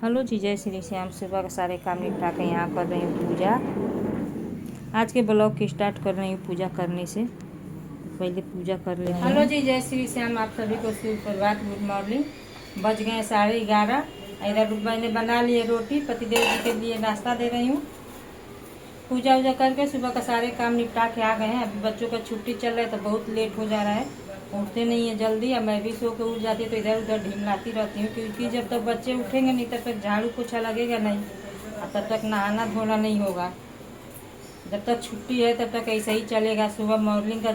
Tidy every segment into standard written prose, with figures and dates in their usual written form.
Hello जी, जय श्री श्याम। सुबह का सारे काम निपटा के यहाँ कर रही हूँ पूजा। आज के ब्लॉग की स्टार्ट कर रही हूँ पूजा करने से पहले पूजा कर लेते हैं। हेलो जी, जय श्री श्याम। आप सभी को सुप्रभात, गुड मॉर्निंग। बज गए 11:30। इधर मैंने बना लिए रोटी, पतिदेव जी के लिए नाश्ता दे रही हूँ। पूजा वूजा करके सुबह का सारे काम निपटा के आ गए हैं। अभी बच्चों का छुट्टी चल रहा है तो बहुत लेट हो जा रहा है, उठते नहीं है जल्दी। अब मैं भी सो के उठ जाती तो इधर उधर ढिमलाती रहती हूँ, क्योंकि जब तक बच्चे उठेंगे नहीं तब तक झाड़ू पोछा लगेगा नहीं और तब तक नहाना धोना नहीं होगा। जब तक छुट्टी है तब तक ऐसे ही चलेगा। सुबह मॉर्निंग का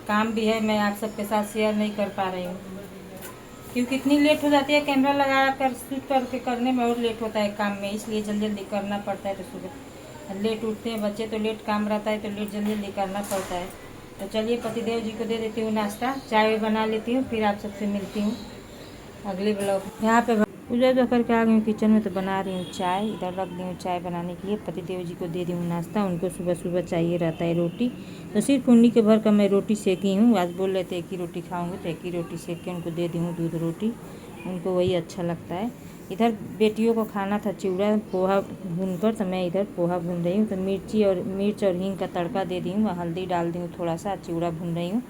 काम भी है, मैं आप सबके साथ शेयर नहीं कर पा रही हूँ क्योंकि इतनी लेट हो जाती है। कैमरा लगा कर शूट करके करने में और लेट होता है काम में, इसलिए जल्दी जल्दी करना पड़ता है। तो सुबह लेट उठते हैं बच्चे तो लेट काम रहता है, तो लेट जल्दी जल्दी करना पड़ता है। तो चलिए पतिदेव जी को दे देती हूँ नाश्ता, चाय बना लेती हूँ, फिर आप सबसे मिलती हूँ अगले ब्लॉग। यहाँ पे पूजा जो करके आ गई हूँ किचन में, तो बना रही हूँ चाय। इधर रख दी हूँ चाय बनाने के लिए। पतिदेव जी को दे दी हूँ नाश्ता, उनको सुबह सुबह चाहिए रहता है रोटी। तो सिर्फ उन्हीं के भर का मैं रोटी सेकी हूँ। आज बोल रहे थे एक ही रोटी खाऊंगी, तो एक ही रोटी सेक के उनको दे दी हूँ, दूध रोटी। उनको वही अच्छा लगता है। इधर बेटियों को खाना था चिवड़ा पोहा भूनकर, तो मैं इधर पोहा भून रही हूँ। तो मिर्च और हींग का तड़का दे दी हूँ, हल्दी डाल दी हूँ थोड़ा सा, चिवड़ा भून रही हूँ।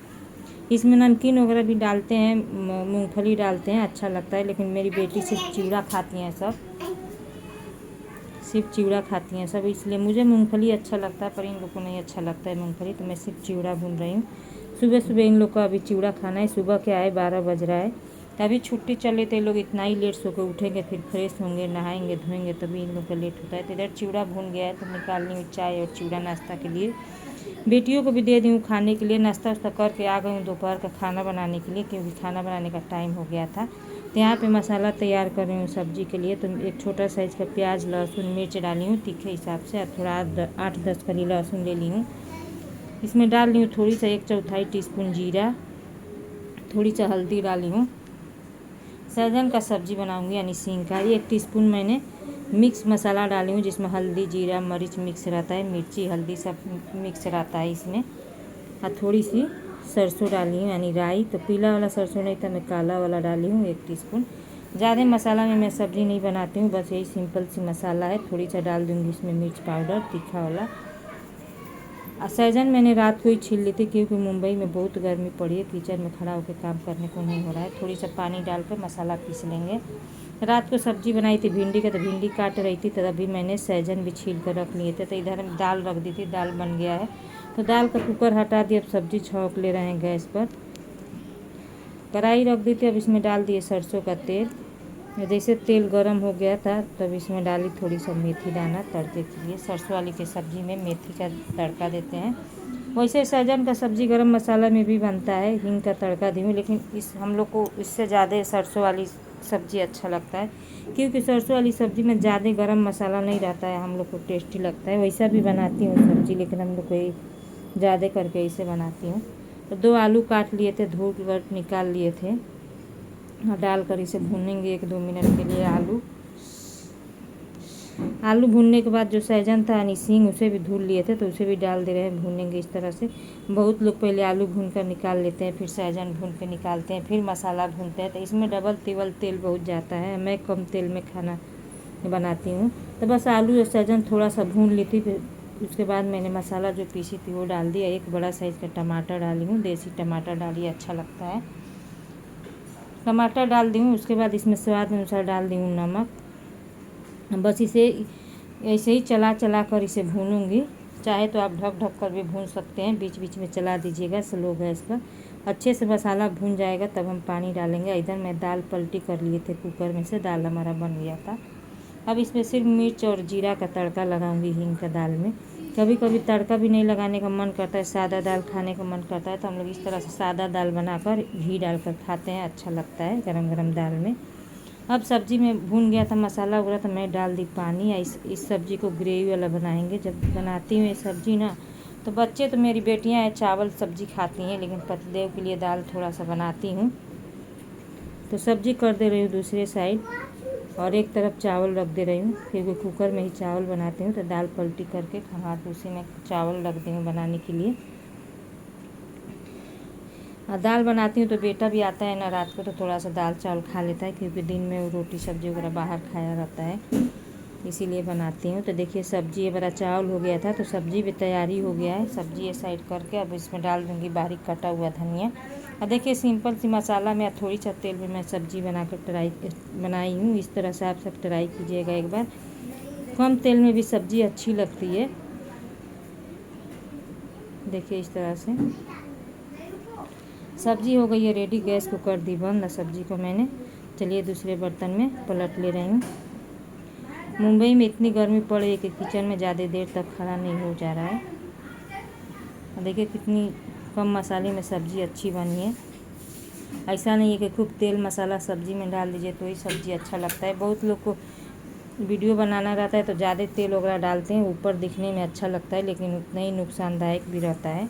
इसमें नमकीन वगैरह भी डालते हैं, मूंगफली डालते हैं, अच्छा लगता है। लेकिन मेरी बेटी सिर्फ चिवड़ा खाती हैं सब, सिर्फ चिवड़ा खाती हैं सब, इसलिए मुझे मूंगफली अच्छा लगता है पर इन लोग को नहीं अच्छा लगता है मूंगफली, तो मैं सिर्फ चिवड़ा भून रही हूँ। सुबह सुबह इन लोग को अभी चिवड़ा खाना है। सुबह क्या है 12 बज रहा है, तभी छुट्टी चले तो ये लोग इतना ही लेट सो के उठेंगे, फिर फ्रेश होंगे, नहाएंगे धोएंगे, तभी इन लोग का लेट होता है। तो इधर चिवड़ा भून गया है तो निकाल ली हूँ चाय और चिवड़ा नाश्ता के लिए। बेटियों को भी दे दी हूँ खाने के लिए। नाश्ता वास्ता करके आ गई हूँ दोपहर का खाना बनाने के लिए, क्योंकि खाना बनाने का टाइम हो गया था। तो यहाँ पे मसाला तैयार कर रही हूँ सब्जी के लिए। तो एक छोटा साइज़ का प्याज लहसुन मिर्च डाली हूँ तीखे हिसाब से, और थोड़ा 8-10 कली लहसुन ले ली हूँ। इसमें डाल ली हूँ थोड़ी सा 1/4 टीस्पून जीरा, थोड़ी सा हल्दी डाली हूँ। सहजन का सब्जी बनाऊँगी यानी सींग का। 1 टीस्पून मैंने मिक्स मसाला डाली हूँ, जिसमें हल्दी जीरा मिर्च मिक्स रहता है, मिर्ची हल्दी सब मिक्स रहता है इसमें। और थोड़ी सी सरसों डाली हूँ यानी राई। तो पीला वाला सरसों नहीं था, मैं काला वाला डाली हूँ 1 टीस्पून। ज़्यादा मसाला में मैं सब्ज़ी नहीं बनाती हूँ, बस यही सिंपल सी मसाला है। थोड़ी सा डाल दूँगी इसमें मिर्च पाउडर तीखा वाला। और सहजन मैंने रात को ही छील ली थी, क्योंकि मुंबई में बहुत गर्मी पड़ी है, किचन में खड़ा होकर काम करने को नहीं हो रहा है। थोड़ी सा पानी डालकर मसाला पीस लेंगे। रात को सब्जी बनाई थी भिंडी का, तो भिंडी काट रही थी, तो अभी मैंने सहजन भी छील कर रख लिए थे। तो इधर दाल रख दी थी, दाल बन गया है। तो दाल का कुकर हटा दिया, अब सब्जी छौंक ले रहे हैं गैस पर। कढ़ाई रख दी थी, अब इसमें डाल दिए सरसों का तेल। जैसे तेल गरम हो गया था तब इसमें डाली थोड़ी सा मेथी दाना तड़के के लिए। सरसों वाली की सब्ज़ी में मेथी का तड़का देते हैं। वैसे सहजन का सब्ज़ी गरम मसाला में भी बनता है, हींग का तड़का दी हूँ, लेकिन इस हम लोग को इससे ज़्यादा सरसों वाली सब्ज़ी अच्छा लगता है, क्योंकि सरसों वाली सब्ज़ी में ज़्यादा गरम मसाला नहीं रहता है, हम लोग को टेस्टी लगता है। वैसा भी बनाती हूँ सब्ज़ी, लेकिन हम लोग को ज़्यादा करके इसे बनाती हूँ। तो 2 आलू काट लिए थे, धो कर निकाल लिए थे, और डालकर इसे भूनेंगे 1-2 मिनट के लिए। आलू भूनने के बाद जो सहजन था यानी सींग, उसे भी धुल लिए थे, तो उसे भी डाल दे रहे हैं, भूनेंगे इस तरह से। बहुत लोग पहले आलू भून कर निकाल लेते हैं, फिर सहजन भून के निकालते हैं, फिर मसाला भूनते हैं, तो इसमें डबल तिबल तेल बहुत जाता है। मैं कम तेल में खाना बनाती हूँ। तो बस आलू और सहजन थोड़ा सा भून ली थी, फिर उसके बाद मैंने मसाला जो पीसी थी वो डाल दिया। 1 बड़ा साइज़ का टमाटर डाली हूँ, देसी टमाटर डालिए अच्छा लगता है। टमाटर डाल दी हूँ, उसके बाद इसमें स्वाद अनुसार डाल दी हूँ नमक। बस इसे ऐसे ही चला चला कर इसे भूनूंगी। चाहे तो आप ढक ढक कर भी भून सकते हैं, बीच बीच में चला दीजिएगा स्लो गैस पर। अच्छे से मसाला भून जाएगा तब हम पानी डालेंगे। इधर मैं दाल पलटी कर लिए थे कुकर में से, दाल हमारा बन गया था। अब इसमें सिर्फ मिर्च और जीरा का तड़का लगाऊंगी हींग का दाल में। कभी कभी तड़का भी नहीं लगाने का मन करता है, सादा दाल खाने का मन करता है, तो हम लोग इस तरह से सादा दाल बनाकर घी डालकर खाते हैं, अच्छा लगता है गरम गरम दाल में। अब सब्ज़ी में भून गया था मसाला वगैरह, तो मैं डाल दी पानी। या इस सब्ज़ी को ग्रेवी वाला बनाएंगे। जब बनाती हूँ ये सब्ज़ी ना, तो बच्चे तो मेरी बेटियाँ चावल सब्ज़ी खाती हैं, लेकिन पतिदेव के लिए दाल थोड़ा सा बनाती हूँ। तो सब्ज़ी कर दे रही हूँ दूसरे साइड, और एक तरफ चावल रख दे रही हूँ, क्योंकि कुकर में ही चावल बनाती हूँ। तो दाल पलटी करके हाथ उसी में चावल रख दी हूँ बनाने के लिए। दाल बनाती हूँ तो बेटा भी आता है ना रात को, तो थोड़ा सा दाल चावल खा लेता है, क्योंकि दिन में वो रोटी सब्जी वगैरह बाहर खाया रहता है, इसीलिए बनाती हूँ। तो देखिए सब्जी ये बड़ा चावल हो गया था, तो सब्जी भी तैयारी हो गया है। सब्जी ये साइड करके अब इसमें डाल दूँगी बारीक कटा हुआ धनिया। और देखिए सिंपल सी मसाला में थोड़ी सा तेल में मैं सब्जी बनाई हूँ। इस तरह से आप सब ट्राई कीजिएगा एक बार। कम तेल में भी सब्जी अच्छी लगती है। देखिए इस तरह से सब्जी हो गई है रेडी। गैस को कर दी बंद। सब्जी को मैंने चलिए दूसरे बर्तन में पलट ले रही हूँ। मुंबई में इतनी गर्मी पड़ रही है कि किचन में ज़्यादा देर तक खड़ा नहीं हो जा रहा है। देखिए कितनी कम मसाले में सब्ज़ी अच्छी बनी है। ऐसा नहीं है कि खूब तेल मसाला सब्ज़ी में डाल दीजिए तो ही सब्ज़ी अच्छा लगता है। बहुत लोग को वीडियो बनाना रहता है तो ज़्यादा तेल वगैरह डालते हैं, ऊपर दिखने में अच्छा लगता है लेकिन उतना ही नुकसानदायक भी रहता है।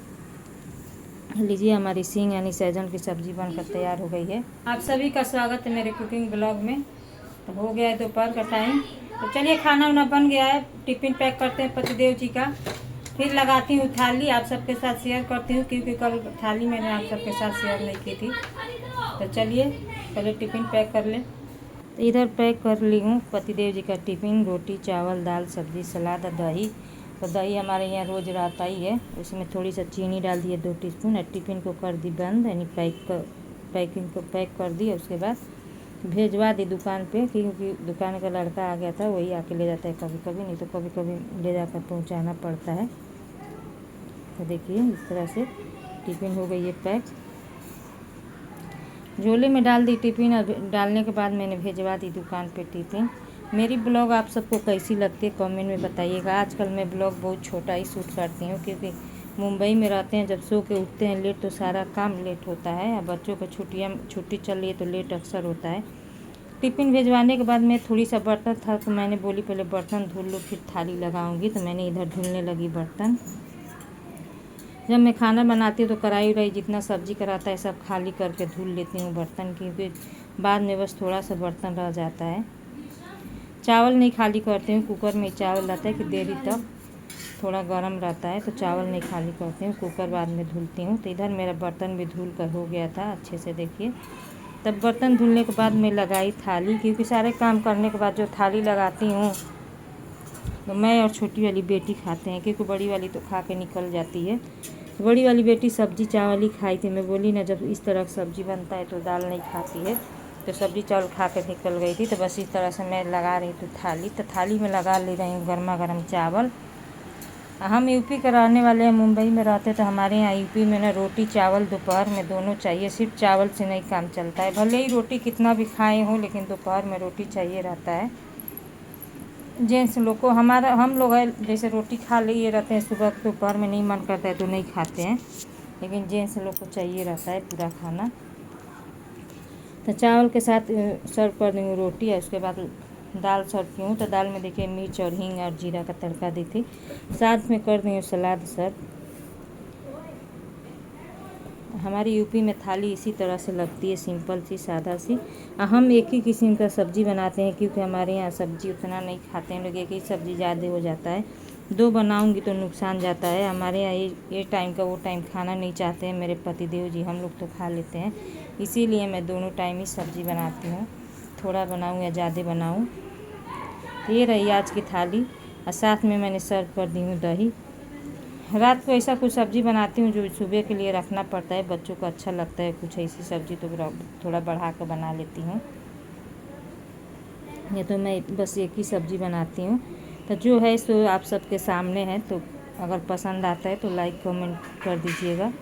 लीजिए हमारी सींग यानी सहजन की सब्ज़ी बनकर तैयार हो गई है। आप सभी का स्वागत है मेरे कुकिंग ब्लॉग में। तो हो गया है दोपहर का टाइम, तो चलिए खाना वाना बन गया है। टिफ़िन पैक करते हैं पतिदेव जी का, फिर लगाती हूँ थाली, आप सबके साथ शेयर करती हूँ, क्योंकि कल थाली मैंने आप सबके साथ शेयर नहीं की थी। तो चलिए पहले टिफ़िन पैक कर लें। तो इधर पैक कर ली हूँ पतिदेव जी का टिफ़िन। रोटी चावल दाल सब्ज़ी सलाद और दही। तो दही हमारे यहाँ रोज़ रहता ही है। उसमें थोड़ी सा चीनी डाल दिए 2 टीस्पून और टिफ़िन को कर दी बंद, यानी पैकिंग को पैक कर दी। उसके बाद भेजवा दी दुकान पे, क्योंकि दुकान का लड़का आ गया था, वही आके ले जाता है कभी कभी, नहीं तो कभी कभी ले जाकर पहुंचाना पड़ता है। तो देखिए इस तरह से टिफ़िन हो गई है पैक। झोले में डाल दी टिफ़िन और डालने के बाद मैंने भेजवा दी दुकान पे टिफ़िन। मेरी ब्लॉग आप सबको कैसी लगती है कमेंट में बताइएगा। आजकल मैं ब्लॉग बहुत छोटा ही शूट करती हूँ, क्योंकि मुंबई में रहते हैं, जब सो के उठते हैं लेट तो सारा काम लेट होता है। और बच्चों को छुट्टी चल रही है तो लेट अक्सर होता है। टिफ़िन भेजवाने के बाद मैं थोड़ी सा बर्तन था तो मैंने बोली पहले बर्तन धुल लूँ फिर थाली लगाऊंगी। तो मैंने इधर धुलने लगी बर्तन। जब मैं खाना बनाती हूँ तो कढ़ाई उड़ाई जितना सब्जी का रहता है सब खाली करके धुल लेती हूँ बर्तन, क्योंकि बाद में बस थोड़ा सा बर्तन रह जाता है। चावल नहीं खाली करती हूँ, कुकर में चावल रहता है कि देरी तक थोड़ा गर्म रहता है, तो चावल नहीं खाली करती हूँ, कुकर बाद में धुलती हूँ। तो इधर मेरा बर्तन भी धुल कर हो गया था अच्छे से। देखिए तब बर्तन धुलने के बाद मैं लगाई थाली, क्योंकि सारे काम करने के बाद जो थाली लगाती हूँ तो मैं और छोटी वाली बेटी खाते हैं, क्योंकि बड़ी वाली तो खा के निकल जाती है। बड़ी वाली बेटी सब्जी चावल ही खाई थी। मैं बोली ना जब इस तरह का सब्जी बनता है तो दाल नहीं खाती है, तो सब्जी चावल खा के निकल गई थी। तो बस इस तरह से मैं लगा रही थी थाली। तो थाली में लगा ले रही हूँ गर्मा गर्म चावल। हम यूपी के रहने वाले हैं, मुंबई में रहते, तो हमारे यहाँ यूपी में ना रोटी चावल दोपहर में दोनों चाहिए। सिर्फ चावल से नहीं काम चलता है, भले ही रोटी कितना भी खाए हों लेकिन दोपहर में रोटी चाहिए रहता है। जेंट्स लोग को हम लोग है जैसे रोटी खा लिए रहते हैं सुबह, दोपहर में नहीं मन करता है तो नहीं खाते हैं, लेकिन जेंट्स लोग को चाहिए रहता है पूरा खाना। तो चावल के साथ सर्व कर दूँगी रोटी, और उसके बाद दाल सर्व की हूँ। तो दाल में देखिए मिर्च और हींग और जीरा का तड़का दी थी। साथ में कर दूँगी सलाद सर्व। हमारी यूपी में थाली इसी तरह से लगती है, सिंपल सी सादा सी। हम एक ही किस्म का सब्ज़ी बनाते हैं, क्योंकि हमारे यहाँ सब्ज़ी उतना नहीं खाते हैं लोग, एक ही सब्ज़ी ज़्यादा हो जाता है। 2 बनाऊंगी तो नुकसान जाता है। हमारे यहाँ ये टाइम का वो टाइम खाना नहीं चाहते हैं मेरे पतिदेव जी, हम लोग तो खा लेते हैं, इसीलिए मैं दोनों टाइम ही सब्ज़ी बनाती हूँ। थोड़ा बनाऊँ या ज़्यादा बनाऊँ। ये रही आज की थाली, और साथ में मैंने सर्व कर दी हूँ दही। रात को ऐसा कुछ सब्ज़ी बनाती हूँ जो सुबह के लिए रखना पड़ता है, बच्चों को अच्छा लगता है कुछ ऐसी सब्ज़ी, तो थोड़ा बढ़ा कर बना लेती हूँ। ये तो मैं बस एक ही सब्ज़ी बनाती हूँ। तो जो है सो आप सबके सामने है, तो अगर पसंद आता है तो लाइक कमेंट कर दीजिएगा।